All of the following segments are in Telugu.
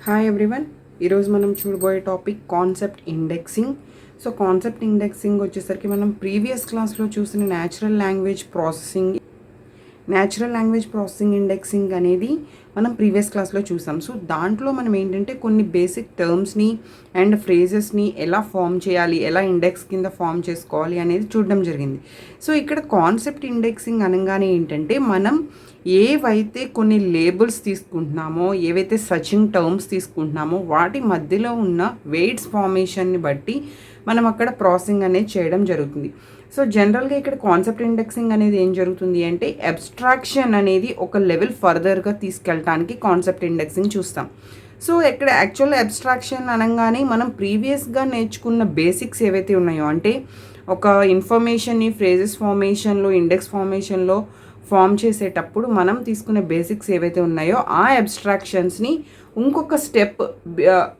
Hi everyone. ఈరోజు మనం చూడబోయే topic concept indexing. So concept indexing వచ్చేసరికి మనం ప్రీవియస్ క్లాస్లో చూసిన న్యాచురల్ లాంగ్వేజ్ ప్రాసెసింగ్ ఇండెక్సింగ్ అనేది మనం ప్రీవియస్ క్లాస్లో చూసాం. సో దాంట్లో మనం ఏంటంటే కొన్ని బేసిక్ టర్మ్స్ని అండ్ ఫ్రేజెస్ని ఎలా ఫామ్ చేయాలి, ఎలా ఇండెక్స్ కింద ఫామ్ చేసుకోవాలి అనేది చూడడం జరిగింది. సో ఇక్కడ కాన్సెప్ట్ ఇండెక్సింగ్ అనగానే ఏంటంటే మనం ఏవైతే కొన్ని లేబుల్స్ తీసుకుంటున్నామో, ఏవైతే సర్చింగ్ టర్మ్స్ తీసుకుంటున్నామో వాటి మధ్యలో ఉన్న వెయిట్స్ ఫార్మేషన్ని బట్టి మనం అక్కడ ప్రాసెసింగ్ అనేది చేయడం జరుగుతుంది. సో జనరల్గా ఇక్కడ కాన్సెప్ట్ ఇండెక్సింగ్ అనేది ఏం జరుగుతుంది అంటే అబ్స్ట్రాక్షన్ అనేది ఒక లెవెల్ ఫర్దర్గా తీసుకెళ్ళటానికి కాన్సెప్ట్ ఇండెక్సింగ్ చూస్తాం. సో ఇక్కడ యాక్చువల్ అబ్స్ట్రాక్షన్ అనగానే మనం ప్రీవియస్గా నేర్చుకున్న బేసిక్స్ ఏవైతే ఉన్నాయో, అంటే ఒక ఇన్ఫర్మేషన్ని ఫ్రేజెస్ ఫార్మేషన్లో, ఇండెక్స్ ఫార్మేషన్లో ఫామ్ చేసేటప్పుడు మనం తీసుకునే బేసిక్స్ ఏవైతే ఉన్నాయో ఆ అబ్స్ట్రాక్షన్స్ని ఇంకొక స్టెప్,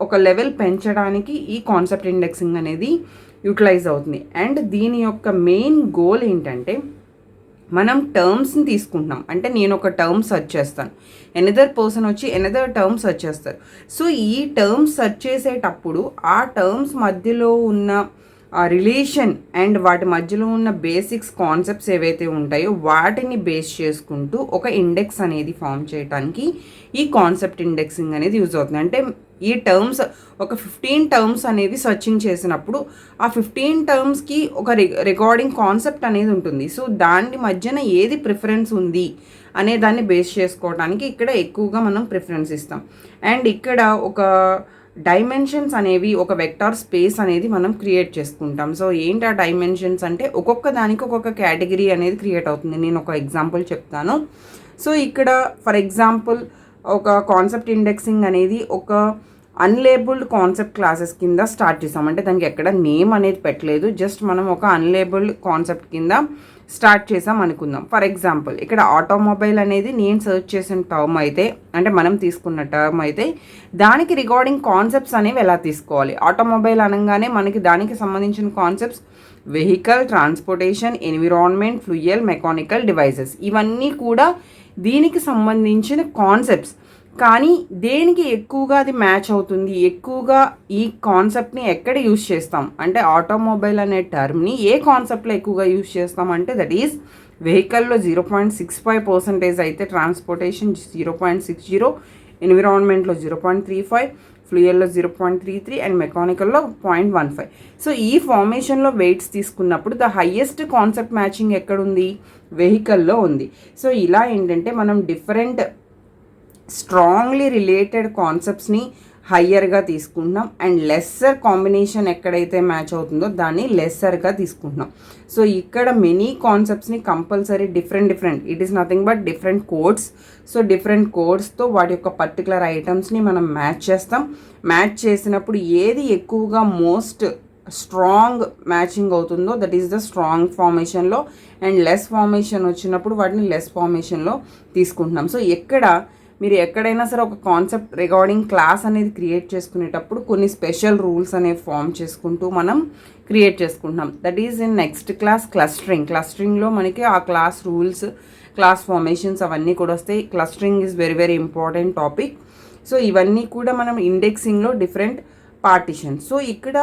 ఒక లెవెల్ పెంచడానికి ఈ కాన్సెప్ట్ ఇండెక్సింగ్ అనేది యూటిలైజ్ అవుతుంది. అండ్ దీని యొక్క మెయిన్ గోల్ ఏంటంటే మనం టర్మ్స్ని తీసుకుంటున్నాం, అంటే నేను ఒక టర్మ్ సెర్చ్ చేస్తాను, ఎనదర్ పర్సన్ వచ్చి ఎనదర్ టర్మ్ సెర్చ్ చేస్తారు. సో ఈ టర్మ్స్ సెర్చ్ చేసేటప్పుడు ఆ టర్మ్స్ మధ్యలో ఉన్న రిలేషన్ అండ్ వాటి మధ్యలో ఉన్న బేసిక్స్ కాన్సెప్ట్స్ ఏవైతే ఉంటాయో వాటిని బేస్ చేసుకుంటూ ఒక ఇండెక్స్ అనేది ఫామ్ చేయడానికి ఈ కాన్సెప్ట్ ఇండెక్సింగ్ అనేది యూజ్ అవుతుంది. అంటే ఈ టర్మ్స్ ఒక 15 టర్మ్స్ అనేవి సర్చింగ్ చేసినప్పుడు ఆ 15 టర్మ్స్కి ఒక రికార్డింగ్ కాన్సెప్ట్ అనేది ఉంటుంది. సో దాని మధ్యన ఏది ప్రిఫరెన్స్ ఉంది అనే దాన్ని బేస్ చేసుకోవడానికి ఇక్కడ ఎక్కువగా మనం ప్రిఫరెన్స్ ఇస్తాం. అండ్ ఇక్కడ ఒక డైమెన్షన్స్ అనేవి, ఒక వెక్టార్ స్పేస్ అనేది మనం క్రియేట్ చేసుకుంటాం. సో ఏంటి ఆ డైమెన్షన్స్ అంటే ఒక్కొక్క దానికి ఒక్కొక్క కేటగిరీ అనేది క్రియేట్ అవుతుంది. నేను ఒక ఎగ్జాంపుల్ చెప్తాను. సో ఇక్కడ ఫర్ ఎగ్జాంపుల్ ఒక కాన్సెప్ట్ ఇండెక్సింగ్ అనేది ఒక అన్లేబుల్డ్ కాన్సెప్ట్ క్లాసెస్ కింద స్టార్ట్ చేసాం. అంటే దానికి ఎక్కడ నేమ్ అనేది పెట్టలేదు, జస్ట్ మనం ఒక అన్లేబుల్డ్ కాన్సెప్ట్ కింద స్టార్ట్ చేసాం అనుకుందాం. ఫర్ ఎగ్జాంపుల్ ఇక్కడ ఆటోమొబైల్ అనేది నేను సర్చ్ చేసిన టర్మ్ అయితే, అంటే మనం తీసుకున్న టర్మ్ అయితే దానికి రిగార్డింగ్ కాన్సెప్ట్స్ అనేవి ఎలా తీసుకోవాలి. ఆటోమొబైల్ అనగానే మనకి దానికి సంబంధించిన concepts vehicle, transportation, environment, fuel, mechanical devices, ఇవన్నీ కూడా దీనికి సంబంధించిన కాన్సెప్ట్స్. కానీ దేనికి ఎక్కువగా అది మ్యాచ్ అవుతుంది, ఎక్కువగా ఈ కాన్సెప్ట్ని ఎక్కడ యూజ్ చేస్తాం అంటే ఆటోమొబైల్ అనే టర్మ్ని ఏ కాన్సెప్ట్లో ఎక్కువగా యూజ్ చేస్తాం అంటే దట్ ఈజ్ వెహికల్లో 0.65% అయితే, ట్రాన్స్పోర్టేషన్ 0.60, ఎన్విరాన్మెంట్లో 0.35, ఫ్లూయల్లో 0.33 అండ్ మెకానికల్లో 0.15. సో ఈ ఫార్మేషన్లో వెయిట్స్ తీసుకున్నప్పుడు ద హయ్యెస్ట్ కాన్సెప్ట్ మ్యాచింగ్ ఎక్కడుంది, వెహికల్లో ఉంది. సో ఇలా ఏంటంటే మనం డిఫరెంట్ స్ట్రాంగ్లీ రిలేటెడ్ కాన్సెప్ట్స్ని హయ్యర్గా తీసుకుంటున్నాం అండ్ లెస్సర్ కాంబినేషన్ ఎక్కడైతే మ్యాచ్ అవుతుందో దాన్ని లెస్సర్గా తీసుకుంటున్నాం. సో ఇక్కడ మెనీ కాన్సెప్ట్స్ని compulsory different it is nothing but different codes. So different కోడ్స్తో వాటి యొక్క పర్టికులర్ ఐటమ్స్ని మనం మ్యాచ్ చేస్తాం. మ్యాచ్ చేసినప్పుడు ఏది ఎక్కువగా మోస్ట్ స్ట్రాంగ్ మ్యాచింగ్ అవుతుందో దట్ ఈస్ ద స్ట్రాంగ్ ఫార్మేషన్లో, అండ్ లెస్ ఫార్మేషన్ వచ్చినప్పుడు వాటిని లెస్ ఫార్మేషన్లో తీసుకుంటున్నాం. సో ఇక్కడ మీరు ఎక్కడైనా సరే ఒక కాన్సెప్ట్ రిగార్డింగ్ క్లాస్ అనేది క్రియేట్ చేసుకునేటప్పుడు కొన్ని స్పెషల్ రూల్స్ అనేవి ఫామ్ చేసుకుంటూ మనం క్రియేట్ చేసుకుంటున్నాం. That is in next class క్లస్టరింగ్లో మనకి ఆ క్లాస్ రూల్స్, క్లాస్ ఫార్మేషన్స్ అవన్నీ కూడా వస్తాయి. Clustering is very important topic. So ఇవన్నీ కూడా మనం ఇండెక్సింగ్లో డిఫరెంట్ పార్టిషన్స్. సో ఇక్కడ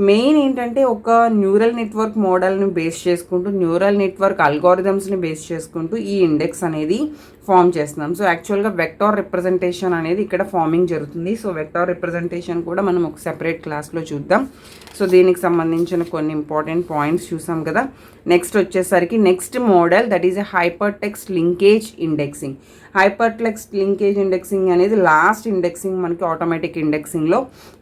మెయిన్ ఏంటంటే ఒక న్యూరల్ నెట్వర్క్ మోడల్ని బేస్ చేసుకుంటూ, న్యూరల్ నెట్వర్క్ అల్గోరిథమ్స్ని బేస్ చేసుకుంటూ ఈ ఇండెక్స్ అనేది ఫామ్ చేస్తున్నాం. సో యాక్చువల్గా వెక్టార్ రిప్రజెంటేషన్ అనేది ఇక్కడ ఫార్మింగ్ జరుగుతుంది. సో వెక్టార్ రిప్రజెంటేషన్ కూడా మనం ఒక సెపరేట్ క్లాస్లో చూద్దాం. సో దీనికి సంబంధించిన కొన్ని ఇంపార్టెంట్ పాయింట్స్ చూసాం కదా. నెక్స్ట్ వచ్చేసరికి next model that is a hyper text linkage indexing. Hyper text linkage indexing అనేది లాస్ట్ ఇండెక్సింగ్ మనకి ఆటోమేటిక్ ఇండెక్సింగ్లో.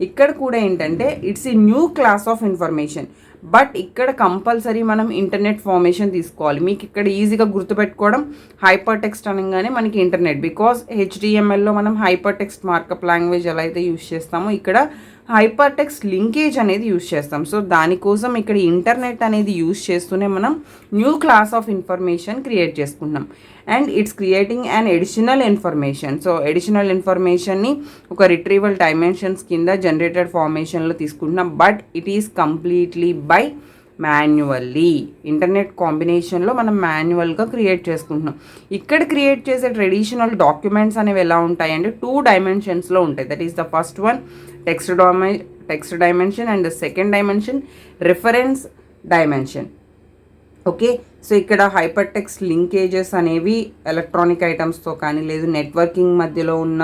ఇక్కడ కూడా ఏంటంటే it's a new class of information, but ఇక్కడ కంపల్సరీ మనం ఇంటర్నెట్ ఫార్మేషన్ తీసుకోవాలి. మీకు ఇక్కడ ఈజీగా గుర్తుపెట్టుకోవడం హైపర్ టెక్స్ట్ అనగానే మనకి ఇంటర్నెట్, బికాజ్ HTMLలో మనం హైపర్ టెక్స్ట్ మార్కప్ లాంగ్వేజ్ ఎలా అయితే యూజ్ చేస్తామో ఇక్కడ హైపర్ టెక్స్ట్ లింకేజ్ అనేది యూజ్ చేస్తాం. సో దానికోసం ఇక్కడ ఇంటర్నెట్ అనేది యూజ్ చేస్తూనే మనం new class of information create చేసుకుంటున్నాం. And it's creating and additional information. So additional ఇన్ఫర్మేషన్ని ఒక రిట్రీవల్ డైమెన్షన్స్ కింద జనరేటెడ్ ఫార్మేషన్లో తీసుకుంటున్నాం, but it is completely by manually. Internet కాంబినేషన్లో మనం మాన్యువల్గా క్రియేట్ చేసుకుంటున్నాం. ఇక్కడ క్రియేట్ చేసే ట్రెడిషనల్ డాక్యుమెంట్స్ అనేవి ఎలా ఉంటాయంటే 2 డైమెన్షన్స్లో ఉంటాయి. That is the first one text dimension and the second dimension reference dimension. Okay, so ఇక్కడ హైపర్ టెక్స్ట్ లింకేజెస్ అనేవి ఎలక్ట్రానిక్ ఐటమ్స్తో కానీ లేదు నెట్వర్కింగ్ మధ్యలో ఉన్న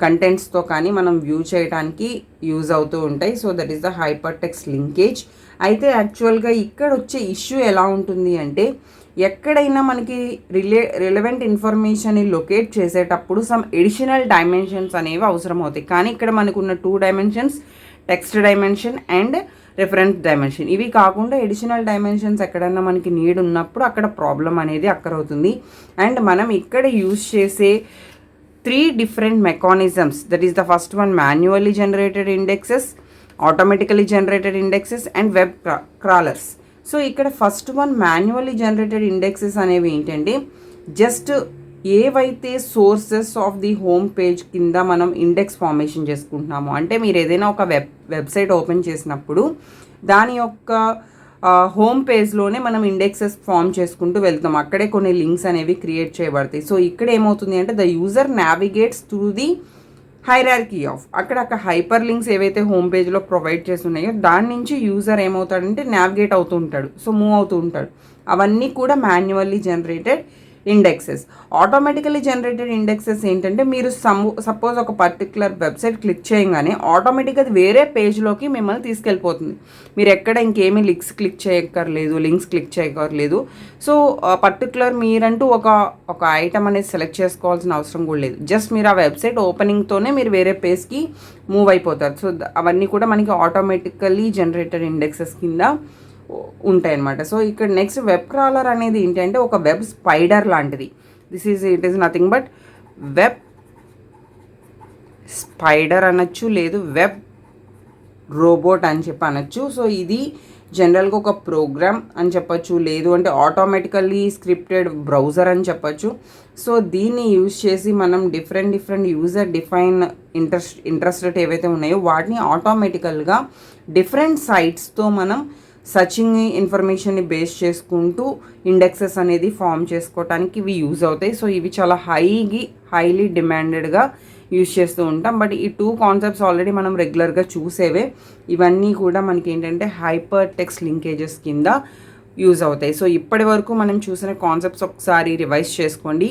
కంటెంట్స్తో కానీ మనం వ్యూ చేయడానికి యూజ్ అవుతూ ఉంటాయి. So that is the hyper text linkage. అయితే యాక్చువల్గా ఇక్కడ వచ్చే ఇష్యూ ఎలా ఉంటుంది అంటే ఎక్కడైనా మనకి రిలవెంట్ ఇన్ఫర్మేషన్ని లొకేట్ చేసేటప్పుడు సమ్ ఎడిషనల్ డైమెన్షన్స్ అనేవి అవసరం అవుతాయి. కానీ ఇక్కడ మనకు ఉన్న 2 dimensions text dimension and reference dimension. ఇవి కాకుండా ఎడిషనల్ డైమెన్షన్స్ ఎక్కడన్నా మనకి నీడ్ ఉన్నప్పుడు అక్కడ ప్రాబ్లం అనేది అక్కరవుతుంది. అండ్ మనం ఇక్కడ యూజ్ చేసే 3 different mechanisms, that is the first one manually generated indexes, automatically generated indexes and web crawlers. So ఇక్కడ first one manually generated indexes అనేవి ఏంటంటే జస్ట్ ఏవైతే sources of the home page కింద మనం ఇండెక్స్ ఫార్మేషన్ చేసుకుంటున్నామో, అంటే మీరు ఏదైనా ఒక వెబ్సైట్ ఓపెన్ చేసినప్పుడు దాని యొక్క హోమ్ పేజ్లోనే మనం ఇండెక్సెస్ ఫామ్ చేసుకుంటూ వెళ్తాం. అక్కడే కొన్ని లింక్స్ అనేవి క్రియేట్ చేయబడతాయి. సో ఇక్కడ ఏమవుతుంది అంటే the user నావిగేట్స్ through the hierarchy of అక్కడ హైపర్ లింక్స్ ఏవైతే హోమ్ పేజ్లో ప్రొవైడ్ చేస్తున్నాయో దాని నుంచి యూజర్ ఏమవుతాడంటే నావిగేట్ అవుతూ ఉంటాడు, సో మూవ్ అవుతూ ఉంటాడు. అవన్నీ కూడా manually generated indexes. Automatically generated indexes ఏంటంటే మీరు సపోజ్ ఒక పర్టికులర్ వెబ్సైట్ క్లిక్ చేయగానే ఆటోమేటిక్గా అది వేరే పేజ్లోకి మిమ్మల్ని తీసుకెళ్ళిపోతుంది. మీరు ఎక్కడ ఇంకేమీ లింక్స్ క్లిక్ చేయక్కర్లేదు. సో పర్టికులర్ మీరంటూ ఒక ఐటమ్ అనేది సెలెక్ట్ చేసుకోవాల్సిన అవసరం కూడా లేదు. జస్ట్ మీరు ఆ వెబ్సైట్ ఓపెనింగ్తోనే మీరు వేరే పేజ్కి మూవ్ అయిపోతారు. సో అవన్నీ కూడా మనకి ఆటోమేటికల్లీ జనరేటెడ్ ఇండెక్సెస్ కింద ఉంటాయి అన్నమాట. సో ఇక్కడ నెక్స్ట్ వెబ్ క్రాలర్ అనేది ఏంటంటే ఒక వెబ్ స్పైడర్ లాంటిది. It is nothing but web spider అనొచ్చు, లేదు వెబ్ రోబోట్ అని చెప్పి అనొచ్చు. సో ఇది జనరల్గా ఒక ప్రోగ్రామ్ అని చెప్పచ్చు, లేదు అంటే ఆటోమేటికల్లీ స్క్రిప్టెడ్ బ్రౌజర్ అని చెప్పచ్చు. సో దీన్ని యూజ్ చేసి మనం డిఫరెంట్ యూజర్ డిఫైన్ ఇంట్రెస్టెడ్ ఏవైతే ఉన్నాయో వాటిని ఆటోమేటికల్గా డిఫరెంట్ సైట్స్తో మనం సర్చింగ్ ఇన్ఫర్మేషన్ని బేస్ చేసుకుంటూ ఇండెక్సెస్ అనేది ఫామ్ చేసుకోవటానికి ఇవి యూజ్ అవుతాయి. సో ఇవి చాలా హైలీ డిమాండెడ్గా యూజ్ చేస్తూ ఉంటాం. బట్ ఈ 2 కాన్సెప్ట్స్ ఆల్రెడీ మనం రెగ్యులర్గా చూసేవే. ఇవన్నీ కూడా మనకి ఏంటంటే హైపర్ టెక్స్ట్ లింకేజెస్ కింద యూజ్ అవుతాయి. సో ఇప్పటి వరకు మనం చూసిన కాన్సెప్ట్స్ ఒకసారి రివైజ్ చేసుకోండి.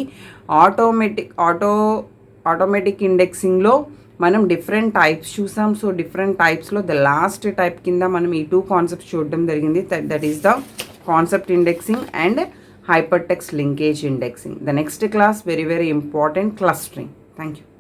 ఆటోమేటిక్ ఇండెక్సింగ్లో మనం డిఫరెంట్ టైప్స్ చూసాం. సో డిఫరెంట్ టైప్స్లో ద లాస్ట్ టైప్ కింద మనం ఈ 2 కాన్సెప్ట్స్ చూడడం జరిగింది. That is the concept indexing and hyper text linkage indexing. The next class very important, clustering. Thank you.